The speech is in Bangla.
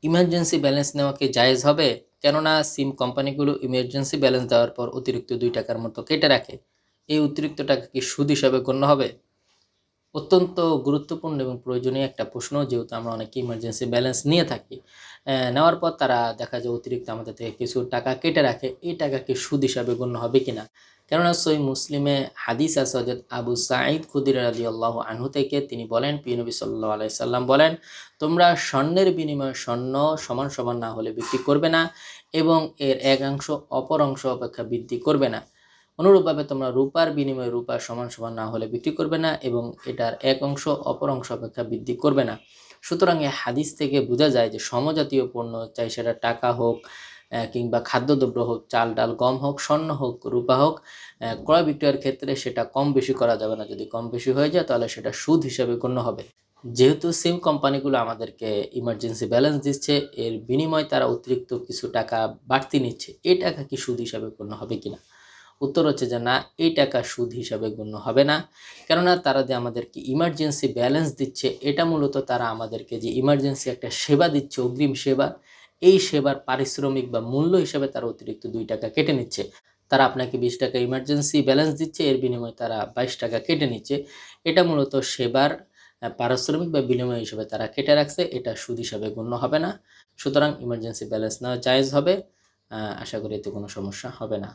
ইমার্জেন্সি ব্যালেন্স নেওয়া কি জায়েজ হবে? কেননা সিম কোম্পানিগুলো ইমার্জেন্সি ব্যালেন্স দেওয়ার পর অতিরিক্ত ২ টাকার মতো কেটে রাখে। এই অতিরিক্ত টাকা কি সুদ হিসাবে গণ্য হবে? অত্যন্ত গুরুত্বপূর্ণ এবং প্রয়োজনীয় একটা প্রশ্ন, যেহেতু আমরা অনেকে ইমার্জেন্সি ব্যালেন্স নিয়ে থাকি। নেওয়ার পর তারা দেখা যায় অতিরিক্ত আমাদের থেকে কিছু টাকা কেটে রাখে। এই টাকা কি সুদ হিসাবে গণ্য হবে কিনা? কেননা সহিহ মুসলিমে হাদিস আছে, হযরত আবু সাঈদ খুদরি রাদিয়াল্লাহু আনহু থেকে, তিনি বলেন, প্রিয় নবী সাল্লাল্লাহু আলাইহি সাল্লাম বলেন, তোমরা স্বর্ণের বিনিময়ে স্বর্ণ সমান সমান না হলে বিক্রি করবে না এবং এর এক অংশ অপর অংশ অপেক্ষা বৃদ্ধি করবে না। অনুরূপভাবে তোমরা রূপার বিনিময়ে রূপা সমান সমান না হলে বিক্রি করবে না এবং এটার এক অংশ অপর অংশ অপেক্ষা বৃদ্ধি করবে না। সুতরাং এই হাদিস থেকে বোঝা যায় যে সমজাতীয় পণ্য, চাই সেটা টাকা হোক কিংবা খাদ্যদ্রব্য হোক, চাল ডাল গম হোক, স্বর্ণ হোক, রূপা হোক, ক্রয় বিক্রয়ের ক্ষেত্রে সেটা কম বেশি করা যাবে না। যদি কম বেশি হয়ে যায় তাহলে সেটা সুদ হিসেবে গণ্য হবে। যেহেতু সিম কোম্পানিগুলো আমাদেরকে ইমার্জেন্সি ব্যালেন্স দিচ্ছে, এর বিনিময়ে তারা অতিরিক্ত কিছু টাকা বাড়তি নিচ্ছে। এই টাকা কি সুদ হিসাবে গণ্য হবে কিনা? উত্তর হচ্ছে যে না, এই টাকা সুদ হিসাবে গণ্য হবে না। কেননা তারা যে আমাদেরকে ইমার্জেন্সি ব্যালেন্স দিচ্ছে, এটা মূলত তারা আমাদেরকে যে ইমার্জেন্সি একটা সেবা দিচ্ছে, অগ্রিম সেবা, এই সেবার পারিশ্রমিক বা মূল্য হিসাবে তারা অতিরিক্ত ২ টাকা কেটে নিচ্ছে। তারা আপনাকে ২০ টাকা ইমার্জেন্সি ব্যালেন্স দিচ্ছে, এর বিনিময়ে তারা ২২ টাকা কেটে নিচ্ছে। এটা মূলত সেবার পারিশ্রমিক বা বিনিময় হিসেবে তারা কেটে রাখছে, এটা সুদ হিসাবে গণ্য হবে না। সুতরাং ইমার্জেন্সি ব্যালেন্স নেওয়া জায়েজ হবে। আশা করি এতে কোনো সমস্যা হবে না।